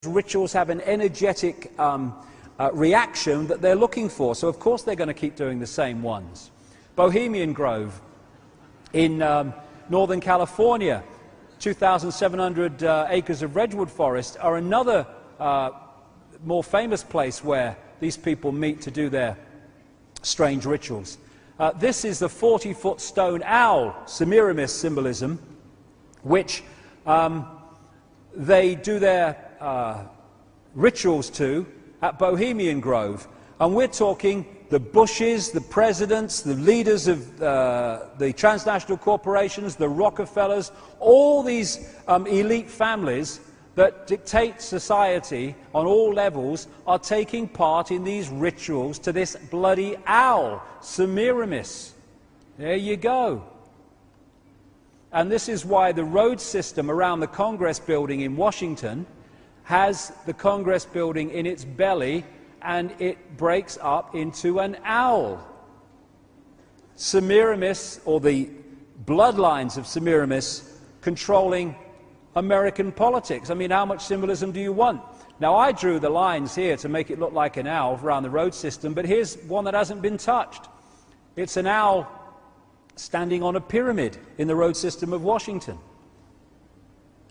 rituals have an energetic reaction that they're looking for. So of course they're going to keep doing the same ones. Bohemian Grove in Northern California, 2,700 acres of redwood forest, are another more famous place where these people meet to do their strange rituals. This is the 40-foot stone owl, Semiramis symbolism, which they do their rituals to at Bohemian Grove. And we're talking the Bushes, the presidents, the leaders of the transnational corporations, the Rockefellers, all these elite families that dictate society on all levels are taking part in these rituals to this bloody owl, Semiramis. There you go. And this is why the road system around the Congress building in Washington has the Congress building in its belly, and it breaks up into an owl. Semiramis, or the bloodlines of Semiramis, controlling American politics. I mean, how much symbolism do you want? Now, I drew the lines here to make it look like an owl around the road system, but here's one that hasn't been touched. It's an owl standing on a pyramid in the road system of Washington.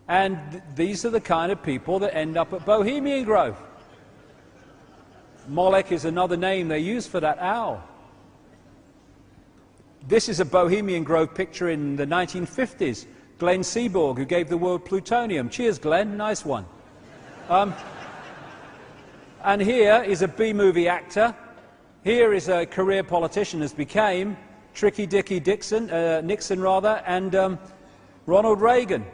And these are the kind of people that end up at Bohemian Grove. Moloch is another name they use for that owl. This is a Bohemian Grove picture in the 1950s. Glenn Seaborg, who gave the world plutonium. Cheers, Glenn. Nice one. And here is a B-movie actor. Here is a career politician, as became Tricky Dicky Nixon, and Ronald Reagan.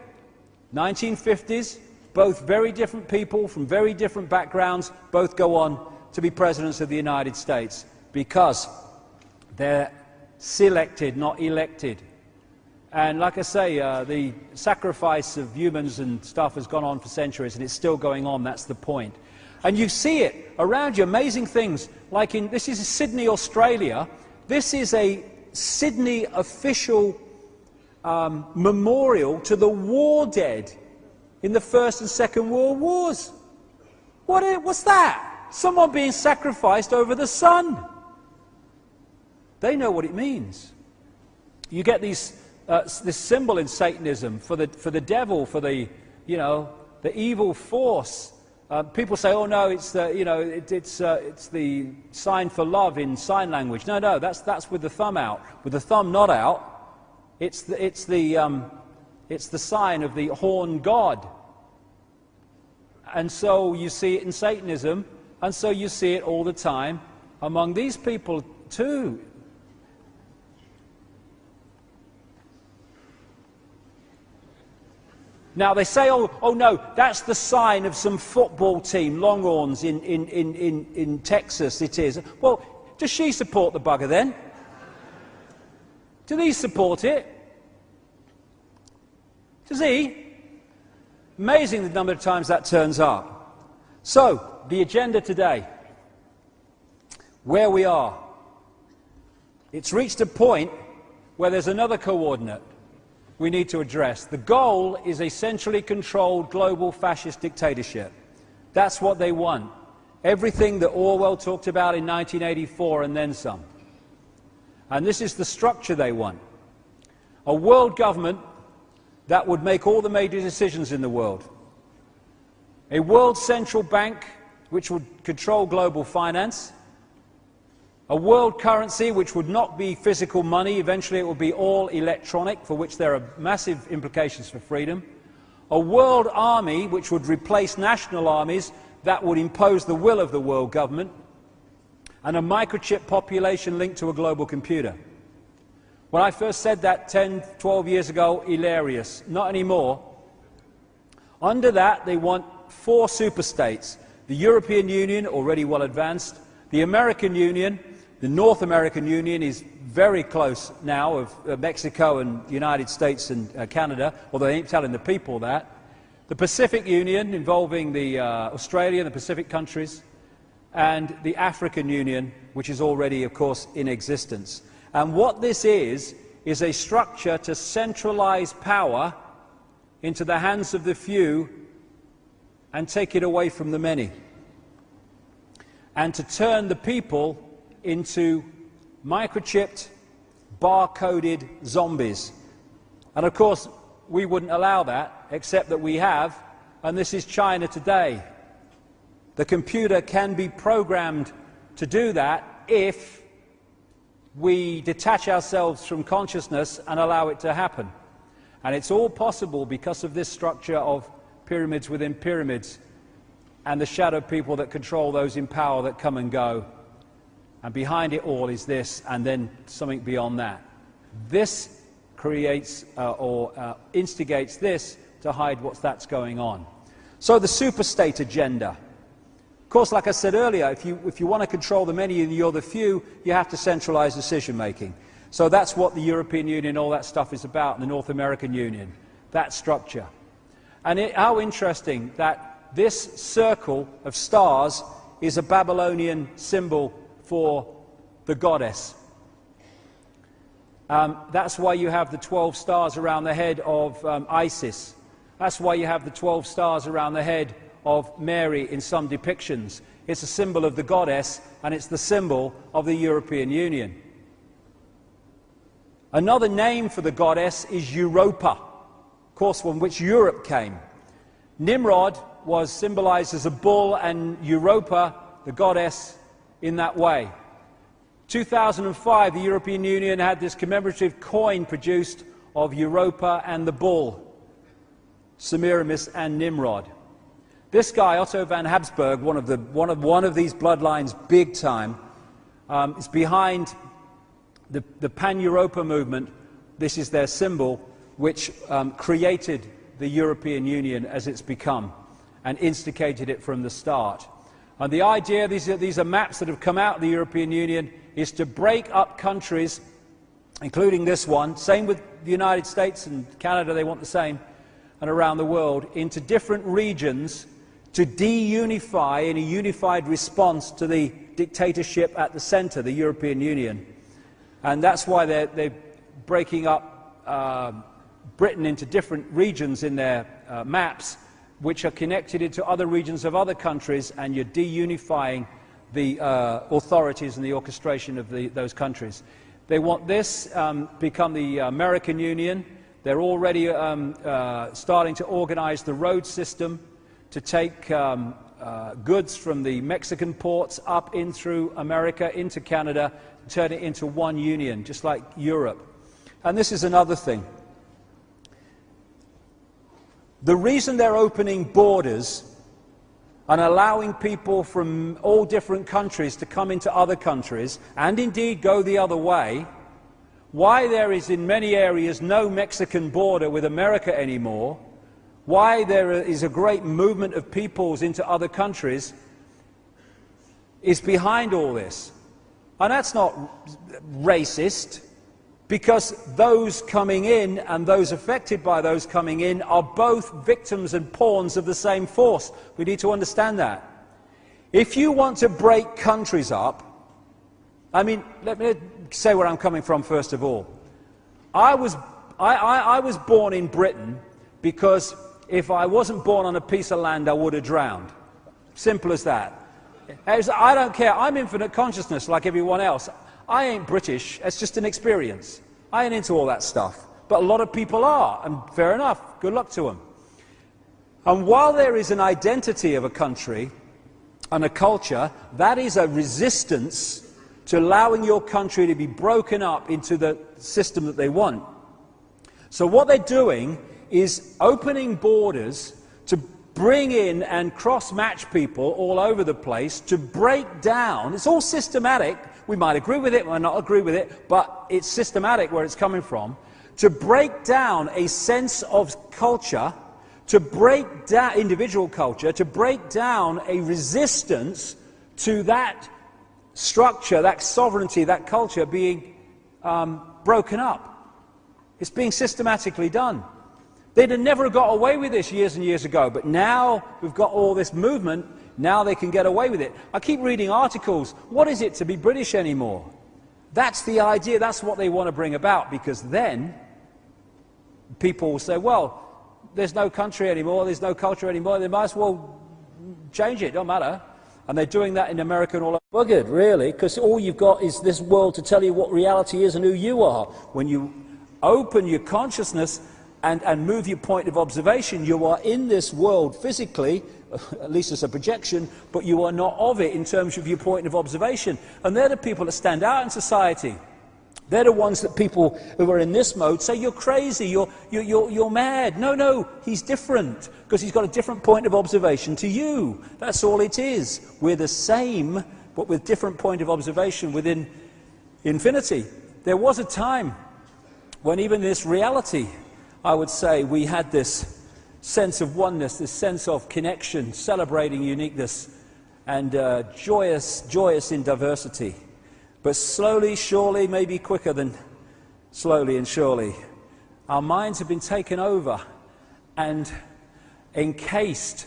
1950s, both very different people from very different backgrounds, both go on to be presidents of the United States because they're selected, not elected. And like I say, the sacrifice of humans and stuff has gone on for centuries, and it's still going on. That's the point. And you see it around you, amazing things, like this is Sydney, Australia. This is a Sydney official memorial to the war dead in the First and Second World Wars. What's that? Someone being sacrificed over the sun. They know what it means. You get this symbol in Satanism for the devil, for the evil force. People say, "Oh no, it's the sign for love in sign language." No, that's with the thumb out. With the thumb not out, it's the sign of the horned god. And so you see it in Satanism, and so you see it all the time among these people too. Now they say, oh no, that's the sign of some football team, Longhorns in Texas it is. Well, does she support the bugger then? Do these support it? Does he? Amazing the number of times that turns up. So, the agenda today. Where we are. It's reached a point where there's another coordinate we need to address. The goal is a centrally controlled global fascist dictatorship. That's what they want. Everything that Orwell talked about in 1984 and then some. And this is the structure they want. A world government that would make all the major decisions in the world. A world central bank which would control global finance. A world currency which would not be physical money. Eventually it will be all electronic, for which there are massive implications for freedom. A world army which would replace national armies that would impose the will of the world government. And a microchip population linked to a global computer. When I first said that 10, 12 years ago, hilarious. Not anymore. Under that they want 4 superstates. The European Union, already well advanced. The American Union. The North American Union is very close now of Mexico and the United States and Canada, although they ain't telling the people that. The Pacific Union, involving the Australia and the Pacific countries, and the African Union, which is already, of course, in existence. And what this is a structure to centralize power into the hands of the few and take it away from the many, and to turn the people into microchipped, barcoded zombies. And of course, we wouldn't allow that, except that we have, and this is China today. The computer can be programmed to do that if we detach ourselves from consciousness and allow it to happen. And it's all possible because of this structure of pyramids within pyramids and the shadow people that control those in power that come and go. And behind it all is this, and then something beyond that. This creates or instigates this to hide that's going on. So the superstate agenda. Of course, like I said earlier, if you want to control the many and you're the few, you have to centralize decision making. So that's what the European Union, all that stuff is about, and the North American Union, that structure. And how interesting that this circle of stars is a Babylonian symbol for the goddess. That's why you have the 12 stars around the head of Isis. That's why you have the 12 stars around the head of Mary in some depictions. It's a symbol of the goddess, and it's the symbol of the European Union. Another name for the goddess is Europa, of course, from which Europe came. Nimrod was symbolized as a bull, and Europa, the goddess, in that way. 2005, the European Union had this commemorative coin produced of Europa and the bull, Semiramis and Nimrod. This guy, Otto van Habsburg, one of these bloodlines, big time, is behind the Pan-Europa movement. This is their symbol, which created the European Union as it's become, and instigated it from the start. And the idea, these are maps that have come out of the European Union, is to break up countries, including this one, same with the United States and Canada, they want the same, and around the world, into different regions to de-unify in a unified response to the dictatorship at the center, the European Union. And that's why they're breaking up Britain into different regions in their maps, which are connected into other regions of other countries, and you're de-unifying the authorities and the orchestration of those countries. They want this become the American Union. They're already starting to organize the road system to take goods from the Mexican ports up in through America, into Canada, turn it into one union, just like Europe. And this is another thing. The reason they're opening borders and allowing people from all different countries to come into other countries, and indeed go the other way, why there is in many areas no Mexican border with America anymore, why there is a great movement of peoples into other countries, is behind all this. And that's not racist, because those coming in and those affected by those coming in are both victims and pawns of the same force. We need to understand that. If you want to break countries up, I mean, let me say where I'm coming from first of all. I was born in Britain because if I wasn't born on a piece of land, I would have drowned. Simple as that. I don't care. I'm infinite consciousness like everyone else. I ain't British. It's just an experience. I ain't into all that stuff. But a lot of people are, and fair enough. Good luck to them. And while there is an identity of a country and a culture, that is a resistance to allowing your country to be broken up into the system that they want. So what they're doing is opening borders to bring in and cross-match people all over the place, to break down. It's all systematic. We might agree with it, we might not agree with it, but it's systematic where it's coming from. To break down a sense of culture, to break down individual culture, to break down a resistance to that structure, that sovereignty, that culture being broken up. It's being systematically done. They'd have never got away with this years and years ago, but now we've got all this movement, now they can get away with it. I keep reading articles, what is it to be British anymore? That's the idea, that's what they want to bring about, because then people will say, well, there's no country anymore, there's no culture anymore, they might as well change it, don't matter. And they're doing that in America and all over. Buggered, really, because all you've got is this world to tell you what reality is and who you are. When you open your consciousness and move your point of observation, you are in this world physically, at least as a projection, but you are not of it in terms of your point of observation. And they're the people that stand out in society. They're the ones that people who are in this mode say, you're crazy, you're mad. No, no, he's different, because he's got a different point of observation to you. That's all it is. We're the same, but with different point of observation within infinity. There was a time when even this reality, I would say, we had this sense of oneness, this sense of connection, celebrating uniqueness, and joyous in diversity. But slowly, surely, maybe quicker than slowly and surely, our minds have been taken over and encased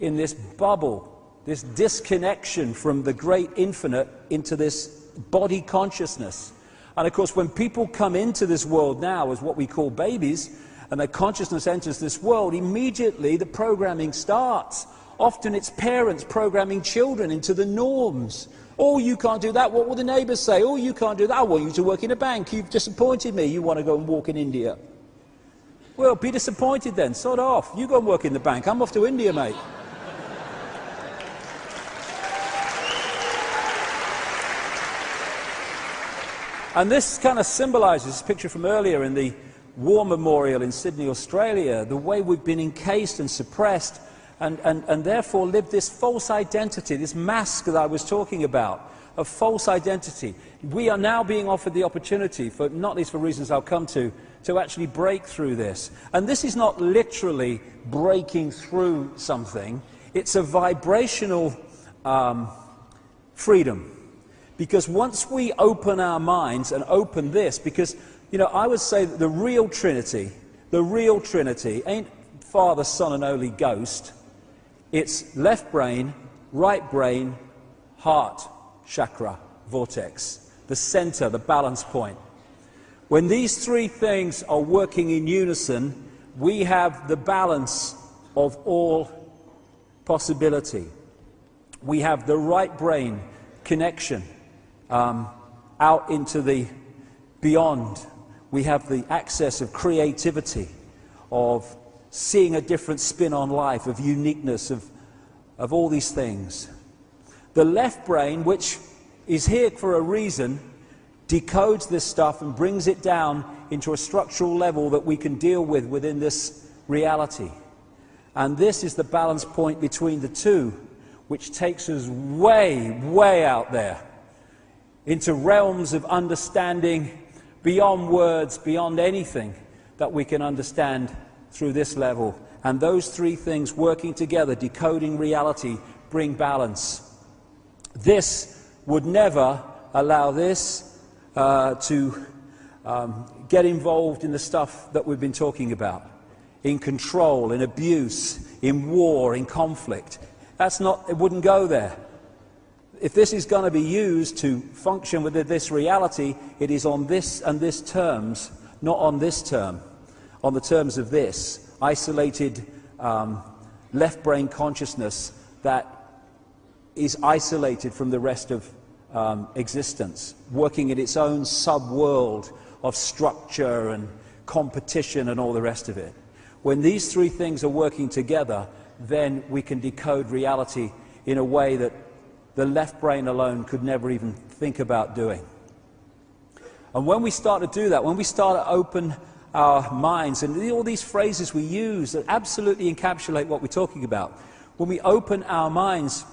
in this bubble, this disconnection from the great infinite into this body consciousness. And of course, when people come into this world now as what we call babies, and their consciousness enters this world, immediately the programming starts. Often it's parents programming children into the norms. Oh, you can't do that. What will the neighbours say? Oh, you can't do that. I want you to work in a bank. You've disappointed me. You want to go and walk in India. Well, be disappointed then. Sod off. You go and work in the bank. I'm off to India, mate. And this kind of symbolises, this picture from earlier in the War Memorial in Sydney, Australia, the way we've been encased and suppressed and therefore live this false identity, this mask that I was talking about, of false identity. We are now being offered the opportunity, for not least for reasons I'll come to actually break through this. And this is not literally breaking through something, it's a vibrational freedom. Because once we open our minds and open this, because, you know, I would say that the real Trinity ain't Father, Son and Holy Ghost. It's left brain, right brain, heart, chakra, vortex, the center, the balance point. When these three things are working in unison, we have the balance of all possibility. We have the right brain connection out into the beyond. We have the access of creativity, of seeing a different spin on life, of uniqueness, of all these things. The left brain, which is here for a reason, decodes this stuff and brings it down into a structural level that we can deal with within this reality. And this is the balance point between the two, which takes us way, way out there, into realms of understanding beyond words, beyond anything that we can understand through this level. And those three things working together, decoding reality, bring balance. This would never allow this to get involved in the stuff that we've been talking about, in control, in abuse, in war, in conflict. That's not, it wouldn't go there. If this is going to be used to function within this reality, it is on this and this terms, not on this term, on the terms of this isolated left brain consciousness that is isolated from the rest of existence, working in its own sub-world of structure and competition and all the rest of it. When these three things are working together, then we can decode reality in a way that the left brain alone could never even think about doing. And when we start to do that, when we start to open our minds, and all these phrases we use that absolutely encapsulate what we're talking about, when we open our minds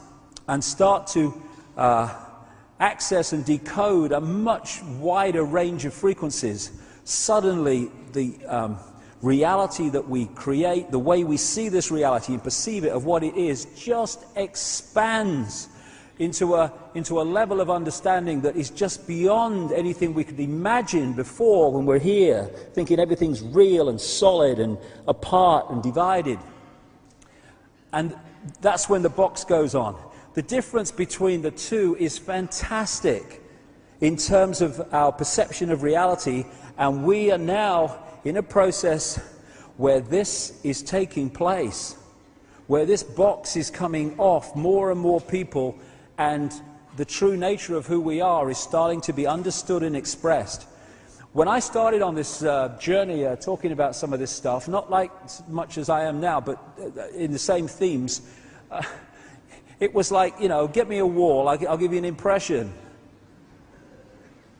and start to access and decode a much wider range of frequencies, suddenly the reality that we create, the way we see this reality and perceive it of what it is, just expands into a level of understanding that is just beyond anything we could imagine before when we're here, thinking everything's real and solid and apart and divided. And that's when the box goes on. The difference between the two is fantastic in terms of our perception of reality, and we are now in a process where this is taking place, where this box is coming off more and more people, and the true nature of who we are is starting to be understood and expressed. When I started on this journey talking about some of this stuff, not like as much as I am now, but in the same themes, it was like, you know, get me a wall, I'll give you an impression.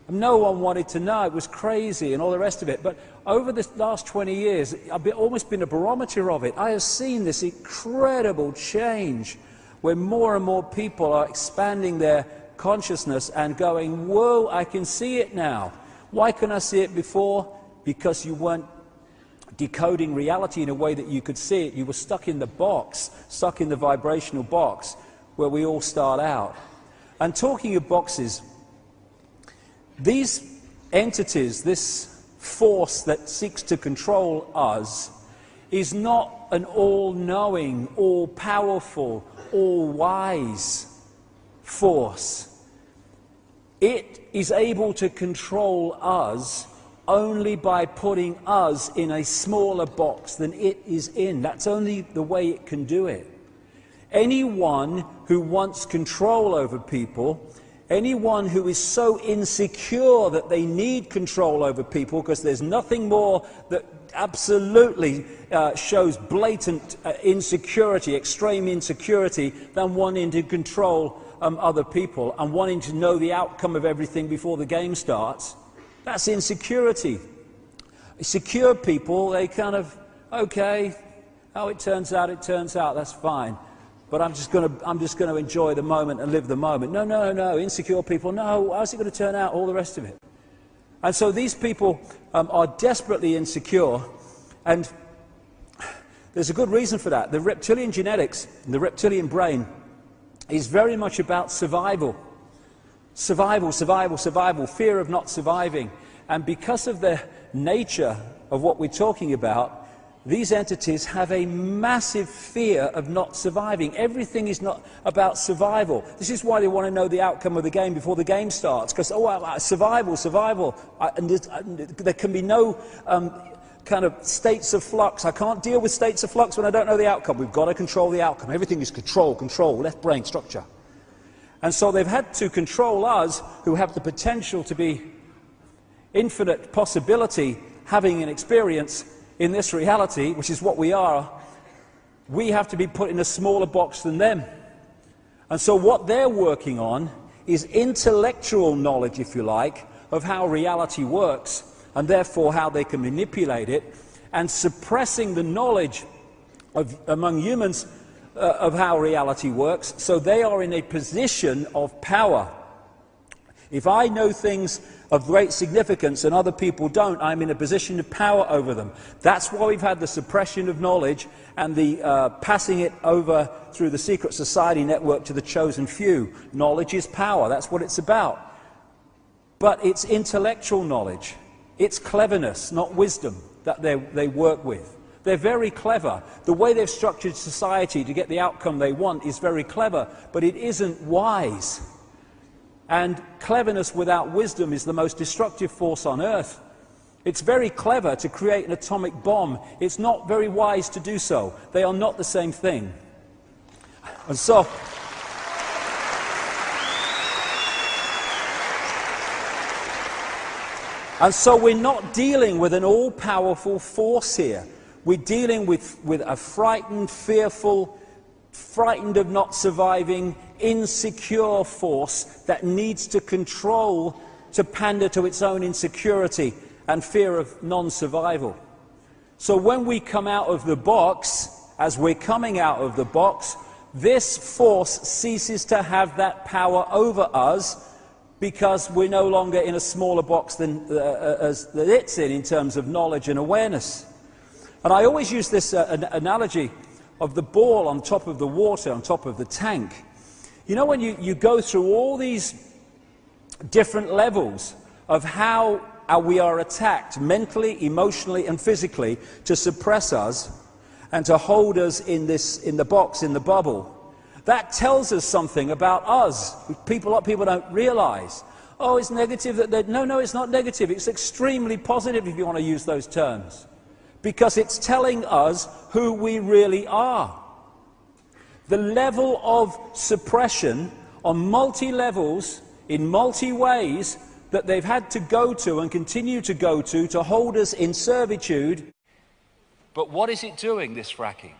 No one wanted to know, it was crazy and all the rest of it. But over the last 20 years, I've almost been a barometer of it. I have seen this incredible change where more and more people are expanding their consciousness and going, whoa, I can see it now. Why couldn't I see it before? Because you weren't decoding reality in a way that you could see it. You were stuck in the box, stuck in the vibrational box where we all start out. And talking of boxes, these entities, this force that seeks to control us, is not an all-knowing, all-powerful, all-wise force. It is able to control us only by putting us in a smaller box than it is in. That's only the way it can do it. Anyone who wants control over people, anyone who is so insecure that they need control over people, because there's nothing more that absolutely shows blatant insecurity, extreme insecurity, than wanting to control other people and wanting to know the outcome of everything before the game starts. That's insecurity. Secure people, they kind of, okay, how it turns out, that's fine. But I'm just going to enjoy the moment and live the moment. No, no, no, insecure people, no, how's it going to turn out, all the rest of it. And so these people are desperately insecure, and there's a good reason for that. The reptilian genetics, the reptilian brain, is very much about survival. Survival, survival, survival, fear of not surviving. And because of the nature of what we're talking about, these entities have a massive fear of not surviving. Everything is not about survival. This is why they want to know the outcome of the game before the game starts. Because, survival, survival. And there can be no kind of states of flux. I can't deal with states of flux when I don't know the outcome. We've got to control the outcome. Everything is control, control, left brain structure. And so they've had to control us, who have the potential to be infinite possibility, having an experience in this reality, which is what we are. We have to be put in a smaller box than them. And so what they're working on is intellectual knowledge, if you like, of how reality works, and therefore how they can manipulate it, and suppressing the knowledge of, among humans, of how reality works, so they are in a position of power. If I know things of great significance and other people don't, I'm in a position of power over them. That's why we've had the suppression of knowledge and the passing it over through the secret society network to the chosen few. Knowledge is power, that's what it's about. But it's intellectual knowledge. It's cleverness, not wisdom, that they work with. They're very clever. The way they've structured society to get the outcome they want is very clever, but it isn't wise. And cleverness without wisdom is the most destructive force on earth. It's very clever to create an atomic bomb. It's not very wise to do so. They are not the same thing. And so we're not dealing with an all-powerful force here. We're dealing with a frightened, fearful, frightened of not surviving, insecure force that needs to control, to pander to its own insecurity and fear of non-survival. So when we come out of the box, as we're coming out of the box, this force ceases to have that power over us, because we're no longer in a smaller box than it's in terms of knowledge and awareness. And I always use this analogy of the ball on top of the water, on top of the tank. You know, when you go through all these different levels of how we are attacked mentally, emotionally, and physically to suppress us and to hold us in the box, in the bubble, that tells us something about us. People don't realize. Oh, it's negative. No, it's not negative. It's extremely positive, if you want to use those terms. Because it's telling us who we really are. The level of suppression on multi-levels, in multi-ways, that they've had to go to and continue to go to hold us in servitude. But what is it doing, this fracking?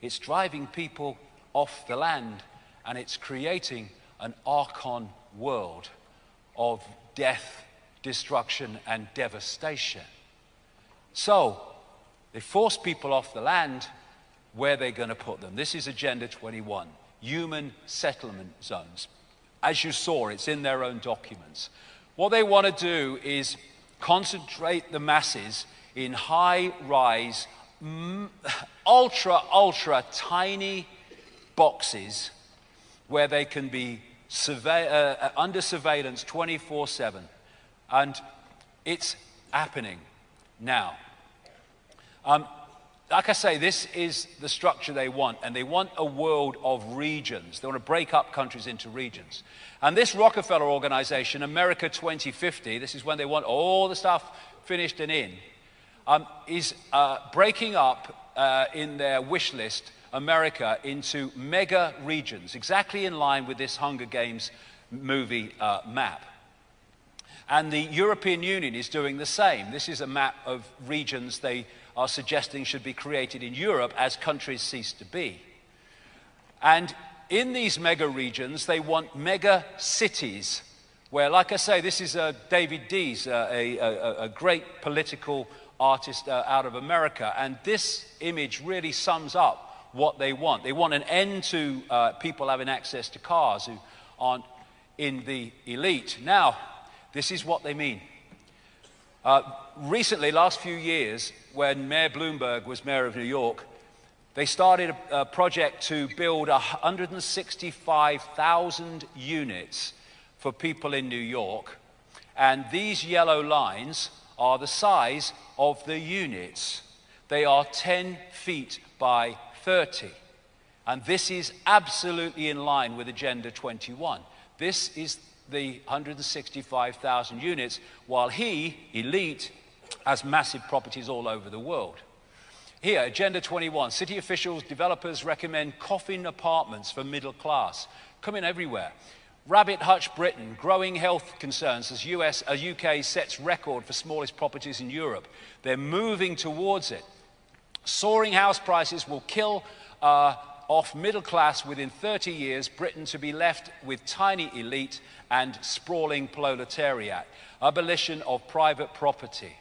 It's driving people off the land, and it's creating an Archon world of death, destruction, and devastation. So, they force people off the land. Where they're going to put them. This is Agenda 21, human settlement zones. As you saw, it's in their own documents. What they want to do is concentrate the masses in high-rise, ultra tiny boxes where they can be under surveillance 24/7. And it's happening now. Like I say, this is the structure they want, and they want a world of regions. They want to break up countries into regions. And this Rockefeller organization, America 2050, this is when they want all the stuff finished and in, is breaking up in their wish list America into mega regions, exactly in line with this Hunger Games movie map. And the European Union is doing the same. This is a map of regions they are suggesting should be created in Europe as countries cease to be. And in these mega regions, they want mega cities where, like I say, this is David Dees, a great political artist out of America, and this image really sums up what they want. They want an end to people having access to cars who aren't in the elite. Now, this is what they mean. Recently, last few years, when Mayor Bloomberg was mayor of New York, they started a project to build 165,000 units for people in New York. And these yellow lines are the size of the units. They are 10 feet by 30. And this is absolutely in line with Agenda 21. This is the 165,000 units, while elite, has massive properties all over the world. Here, Agenda 21, city officials, developers recommend coffin apartments for middle class. Coming everywhere. Rabbit Hutch, Britain, growing health concerns as UK sets record for smallest properties in Europe. They're moving towards it. Soaring house prices will kill off middle class within 30 years, Britain to be left with tiny elite and sprawling proletariat. Abolition of private property.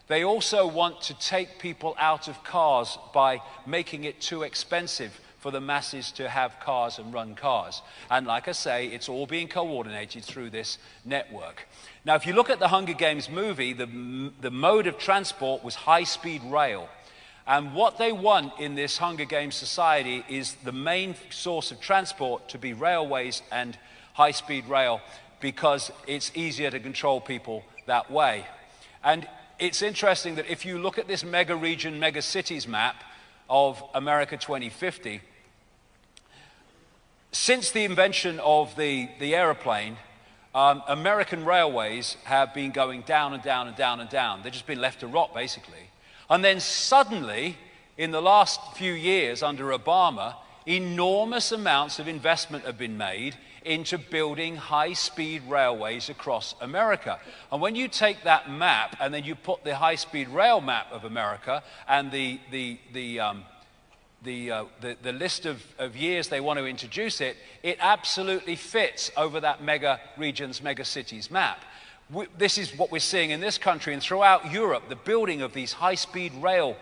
They also want to take people out of cars by making it too expensive for the masses to have cars and run cars. And like I say, it's all being coordinated through this network. Now, if you look at the Hunger Games movie, the mode of transport was high-speed rail. And what they want in this Hunger Games society is the main source of transport to be railways and high-speed rail, because it's easier to control people that way. And it's interesting that if you look at this mega region, mega cities map of America 2050, since the invention of the airplane, American railways have been going down and down and down and down. They've just been left to rot, basically. And then suddenly, in the last few years under Obama, enormous amounts of investment have been made into building high-speed railways across America. And when you take that map and then you put the high-speed rail map of America and the list of years they want to introduce it, it absolutely fits over that mega regions, mega cities map. This is what we're seeing in this country and throughout Europe, the building of these high-speed rail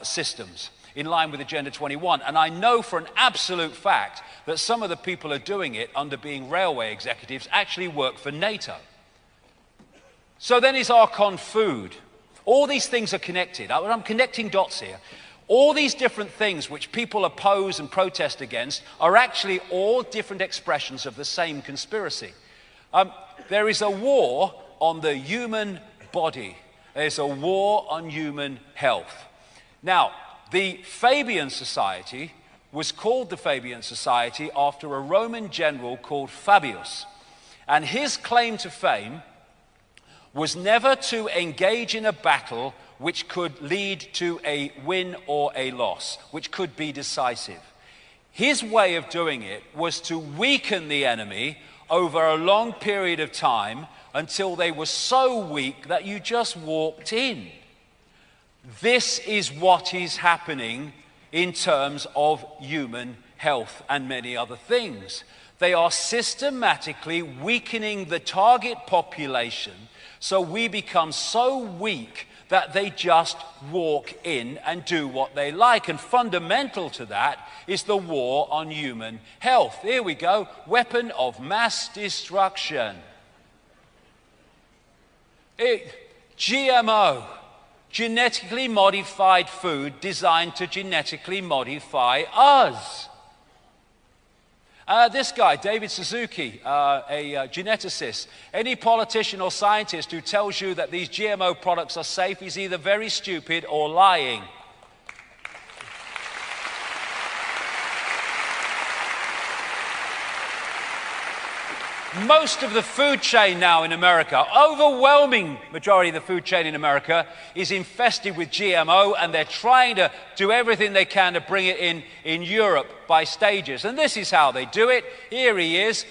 systems in line with Agenda 21. And I know for an absolute fact that some of the people who are doing it under being railway executives actually work for NATO. So then is Archon food. All these things are connected. I'm connecting dots here. All these different things which people oppose and protest against are actually all different expressions of the same conspiracy. There is a war on the human body. There's a war on human health. Now, the Fabian Society was called the Fabian Society after a Roman general called Fabius. And his claim to fame was never to engage in a battle which could lead to a win or a loss, which could be decisive. His way of doing it was to weaken the enemy over a long period of time until they were so weak that you just walked in. This is what is happening in terms of human health and many other things. They are systematically weakening the target population so we become so weak that they just walk in and do what they like. And fundamental to that is the war on human health. Here we go, weapon of mass destruction. GMO, genetically modified food designed to genetically modify us. This guy, David Suzuki, a geneticist, any politician or scientist who tells you that these GMO products are safe is either very stupid or lying. Most of the food chain now in America, overwhelming majority of the food chain in America is infested with GMO, and they're trying to do everything they can to bring it in Europe by stages. And this is how they do it. Here he is,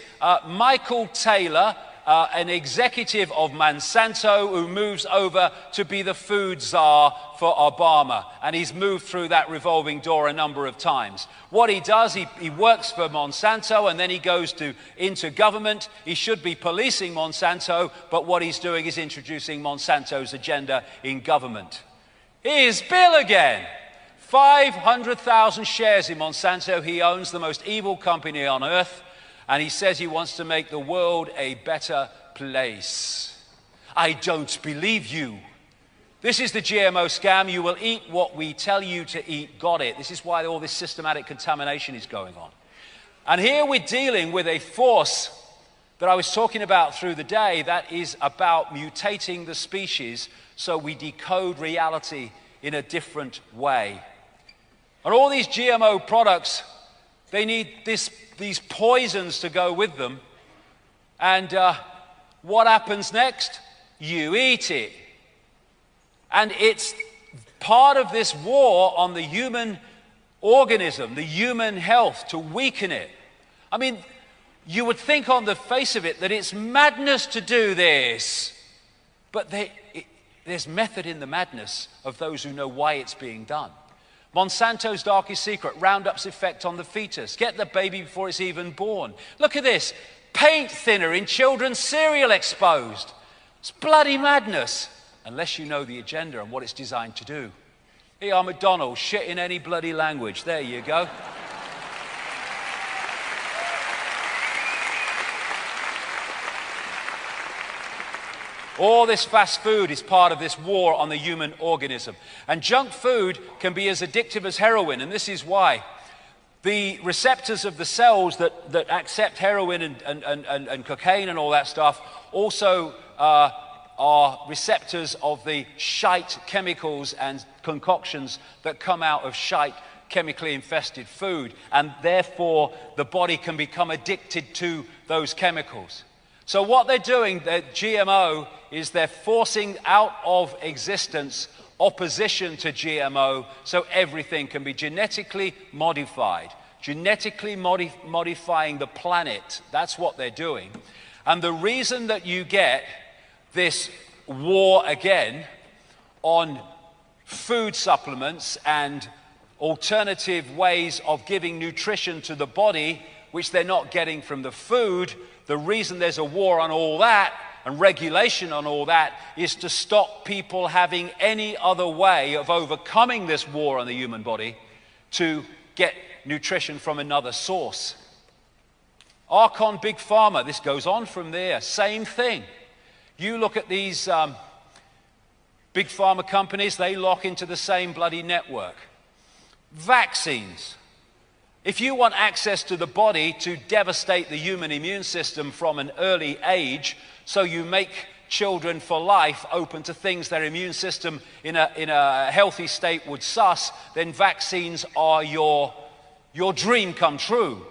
Michael Taylor, an executive of Monsanto who moves over to be the food czar for Obama. And he's moved through that revolving door a number of times. What he does, he works for Monsanto and then he goes into government. He should be policing Monsanto, but what he's doing is introducing Monsanto's agenda in government. Here's Bill again. 500,000 shares in Monsanto. He owns the most evil company on earth. And he says he wants to make the world a better place. I don't believe you. This is the GMO scam. You will eat what we tell you to eat. Got it. This is why all this systematic contamination is going on. And here we're dealing with a force that I was talking about through the day that is about mutating the species so we decode reality in a different way. And all these GMO products, they need these poisons to go with them. And what happens next? You eat it. And it's part of this war on the human organism, the human health, to weaken it. I mean, you would think on the face of it that it's madness to do this. But there's method in the madness of those who know why it's being done. Monsanto's darkest secret, Roundup's effect on the fetus. Get the baby before it's even born. Look at this. Paint thinner in children's cereal exposed. It's bloody madness. Unless you know the agenda and what it's designed to do. Here are McDonald's, shit in any bloody language. There you go. All this fast food is part of this war on the human organism. And junk food can be as addictive as heroin, and this is why. The receptors of the cells that accept heroin and cocaine and all that stuff also are receptors of the shite chemicals and concoctions that come out of shite chemically infested food, and therefore the body can become addicted to those chemicals. So what they're doing, the GMO, is they're forcing out of existence opposition to GMO so everything can be genetically modified. Genetically modifying the planet. That's what they're doing. And the reason that you get this war again on food supplements and alternative ways of giving nutrition to the body, which they're not getting from the food, the reason there's a war on all that and regulation on all that is to stop people having any other way of overcoming this war on the human body to get nutrition from another source. Archon Big Pharma, this goes on from there, same thing. You look at these big pharma companies, they lock into the same bloody network. Vaccines. If you want access to the body to devastate the human immune system from an early age, so you make children for life open to things their immune system in a healthy state would suss, then vaccines are your dream come true.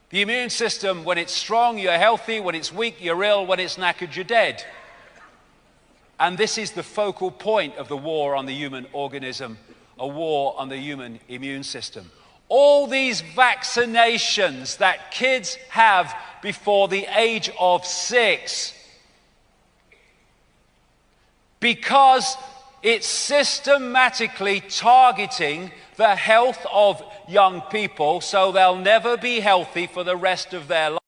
The immune system, when it's strong, you're healthy. When it's weak, you're ill. When it's knackered, you're dead. And this is the focal point of the war on the human organism, a war on the human immune system. All these vaccinations that kids have before the age of 6, because it's systematically targeting the health of young people so they'll never be healthy for the rest of their life.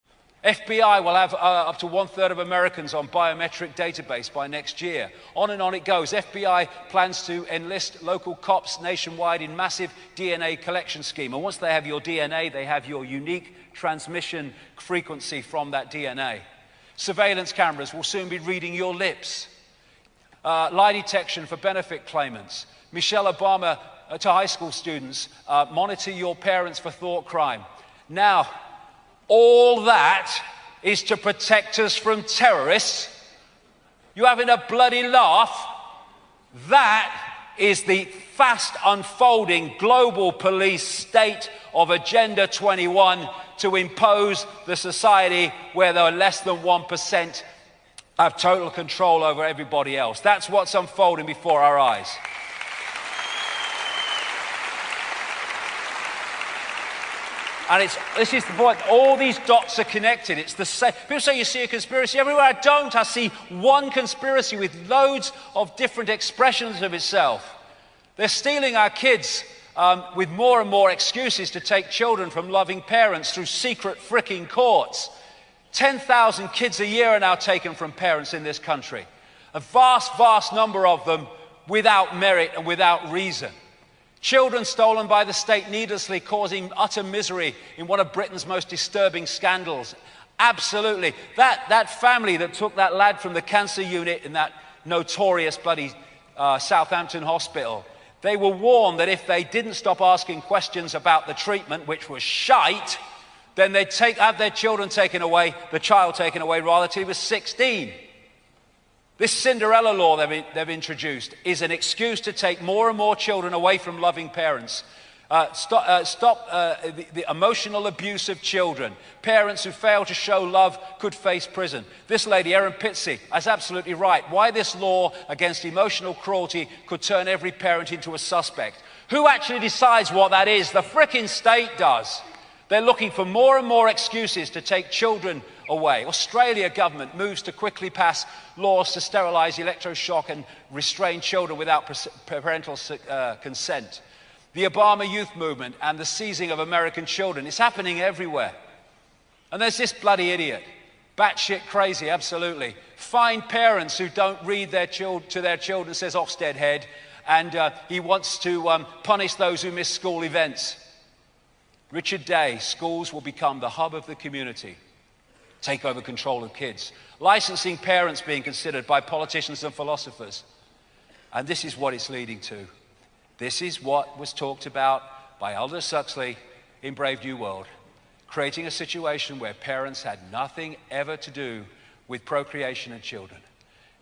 FBI will have up to 1/3 of Americans on biometric database by next year. On and on it goes. FBI plans to enlist local cops nationwide in massive DNA collection scheme. And once they have your DNA, they have your unique transmission frequency from that DNA. Surveillance cameras will soon be reading your lips. Lie detection for benefit claimants. Michelle Obama to high school students, monitor your parents for thought crime. Now, all that is to protect us from terrorists. You having a bloody laugh? That is the fast unfolding global police state of Agenda 21 to impose the society where there are less than 1% have total control over everybody else. That's what's unfolding before our eyes. And this is the point. All these dots are connected. It's the same. People say you see a conspiracy. Everywhere I don't, I see one conspiracy with loads of different expressions of itself. They're stealing our kids with more and more excuses to take children from loving parents through secret fricking courts. 10,000 kids a year are now taken from parents in this country. A vast, vast number of them without merit and without reason. Children stolen by the state needlessly, causing utter misery in one of Britain's most disturbing scandals. Absolutely. That family that took that lad from the cancer unit in that notorious bloody Southampton hospital, they were warned that if they didn't stop asking questions about the treatment, which was shite, then they'd have their children taken away, the child taken away rather, till he was 16. This Cinderella law they've introduced is an excuse to take more and more children away from loving parents. Stop the emotional abuse of children. Parents who fail to show love could face prison. This lady, Erin Pitsey, is absolutely right. Why this law against emotional cruelty could turn every parent into a suspect. Who actually decides what that is? The frickin' state does. They're looking for more and more excuses to take children away. Australia government moves to quickly pass laws to sterilize electroshock and restrain children without parental consent. The Obama youth movement and the seizing of American children is happening everywhere. And there's this bloody idiot, batshit crazy, absolutely. Fine parents who don't read to their children, says Ofsted head, and he wants to punish those who miss school events. Richard Day, schools will become the hub of the community. Take over control of kids. Licensing parents being considered by politicians and philosophers. And this is what it's leading to. This is what was talked about by Aldous Huxley in Brave New World. Creating a situation where parents had nothing ever to do with procreation and children.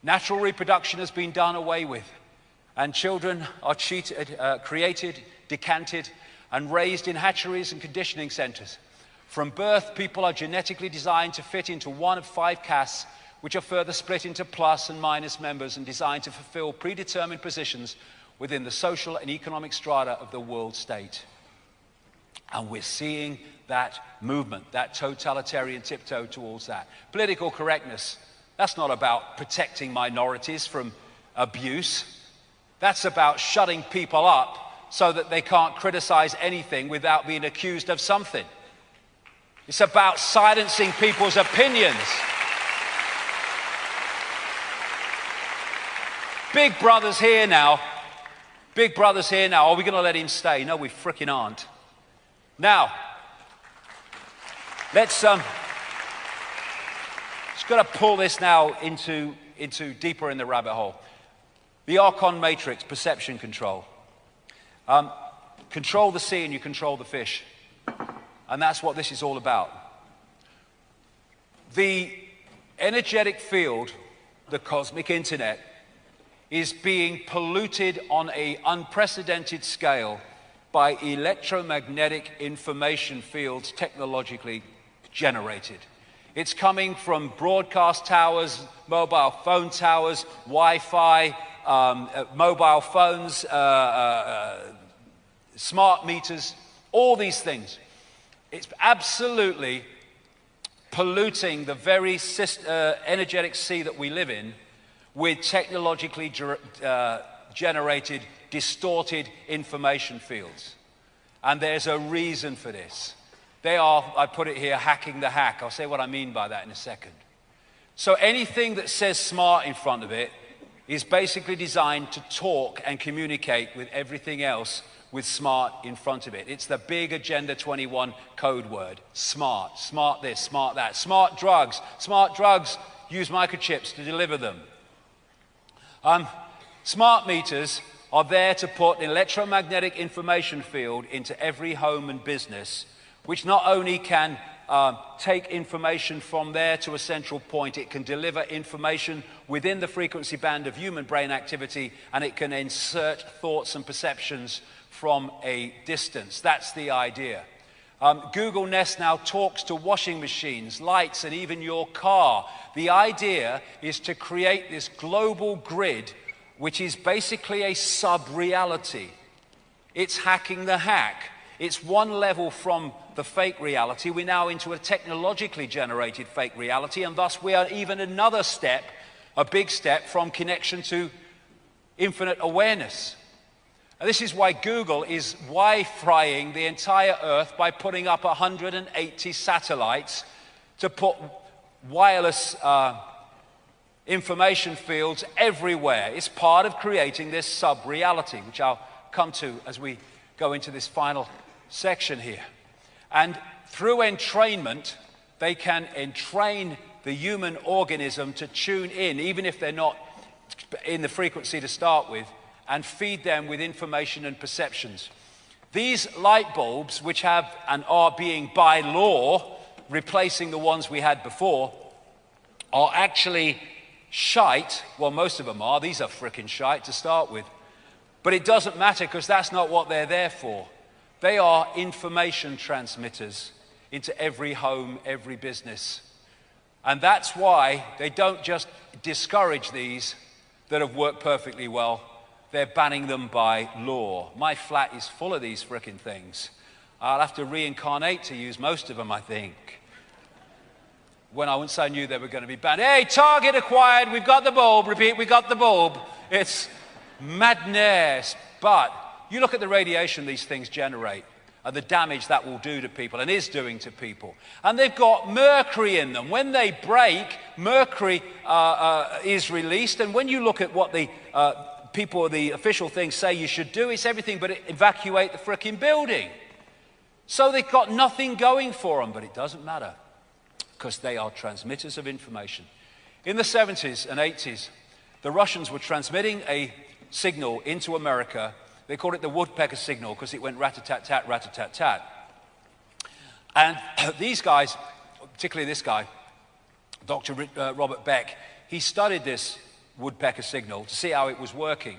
Natural reproduction has been done away with. And children are created, decanted, and raised in hatcheries and conditioning centers. From birth, people are genetically designed to fit into one of 5 castes, which are further split into plus and minus members and designed to fulfill predetermined positions within the social and economic strata of the world state. And we're seeing that movement, that totalitarian tiptoe towards that. Political correctness, that's not about protecting minorities from abuse. That's about shutting people up so that they can't criticize anything without being accused of something. It's about silencing people's opinions. Big Brother's here now. Big Brother's here now. Are we going to let him stay? No, we frickin' aren't. Now, let's just got to pull this now into deeper in the rabbit hole. The Archon matrix, perception control. Control the sea and you control the fish. And that's what this is all about. The energetic field, the cosmic internet, is being polluted on an unprecedented scale by electromagnetic information fields technologically generated. It's coming from broadcast towers, mobile phone towers, Wi-Fi, mobile phones, smart meters, All these things. It's absolutely polluting the very energetic sea that we live in with technologically generated, distorted information fields. And there's a reason for this. They are, I put it here, hacking the hack. I'll say what I mean by that in a second. So anything that says smart in front of it is basically designed to talk and communicate with everything else with smart in front of it. It's the big Agenda 21 code word. Smart. Smart this, smart that. Smart drugs. Smart drugs use microchips to deliver them. Smart meters are there to put an electromagnetic information field into every home and business, which not only can take information from there to a central point, it can deliver information within the frequency band of human brain activity, and it can insert thoughts and perceptions from a distance. That's the idea. Google Nest now talks to washing machines, lights, and even your car. The idea is to create this global grid, which is basically a sub-reality. It's hacking the hack. It's one level from the fake reality. We're now into a technologically generated fake reality, and thus we are even another step, a big step, from connection to infinite awareness. And this is why Google is Wi-Fiing the entire Earth by putting up 180 satellites to put wireless information fields everywhere. It's part of creating this sub-reality, which I'll come to as we go into this final section here. And through entrainment, they can entrain the human organism to tune in, even if they're not in the frequency to start with, and feed them with information and perceptions. These light bulbs, which have and are being by law replacing the ones we had before, are actually shite. Well, most of them are. These are frickin' shite to start with. But it doesn't matter, because that's not what they're there for. They are information transmitters into every home, every business. And that's why they don't just discourage these that have worked perfectly well. They're banning them by law. My flat is full of these frickin' things. I'll have to reincarnate to use most of them, I think. Once I knew they were going to be banned. Hey, target acquired, we've got the bulb. Repeat, we got the bulb. It's madness. But you look at the radiation these things generate and the damage that will do to people and is doing to people. And they've got mercury in them. When they break, mercury is released. And when you look at what the people, the official things say you should do, it's everything but evacuate the frickin' building. So they've got nothing going for them, but it doesn't matter, because they are transmitters of information. In the 70s and 80s, the Russians were transmitting a signal into America. They called it the woodpecker signal because it went rat-a-tat-tat, rat-a-tat-tat. And these guys, particularly this guy, Dr. Robert Beck, he studied this woodpecker signal to see how it was working.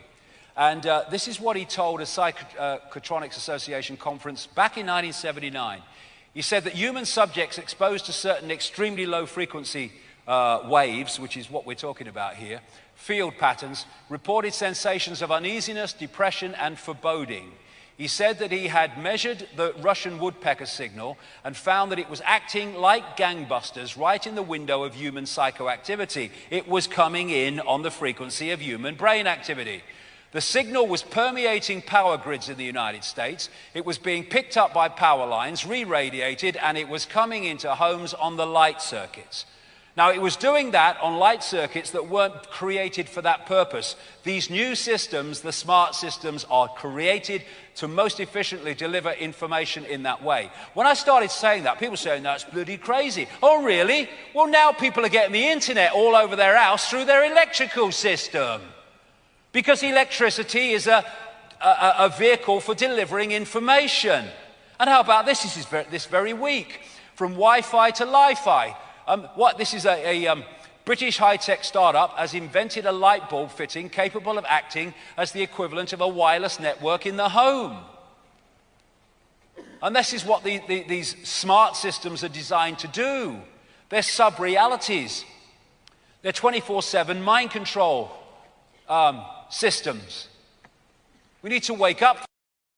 And this is what he told a Psychotronics Association conference back in 1979. He said that human subjects exposed to certain extremely low frequency waves, which is what we're talking about here, field patterns, reported sensations of uneasiness, depression, and foreboding. He said that he had measured the Russian woodpecker signal and found that it was acting like gangbusters right in the window of human psychoactivity. It was coming in on the frequency of human brain activity. The signal was permeating power grids in the United States. It was being picked up by power lines, re-radiated, and it was coming into homes on the light circuits. Now, it was doing that on light circuits that weren't created for that purpose. These new systems, the smart systems, are created to most efficiently deliver information in that way. When I started saying that, people were saying, that's bloody crazy. Oh, really? Well, now people are getting the internet all over their house through their electrical system. Because electricity is a vehicle for delivering information. And how about this? This very week, from Wi-Fi to Li-Fi. This is a British high-tech startup has invented a light bulb fitting capable of acting as the equivalent of a wireless network in the home. And this is what these smart systems are designed to do. They're sub-realities. They're 24/7 mind control systems. We need to wake up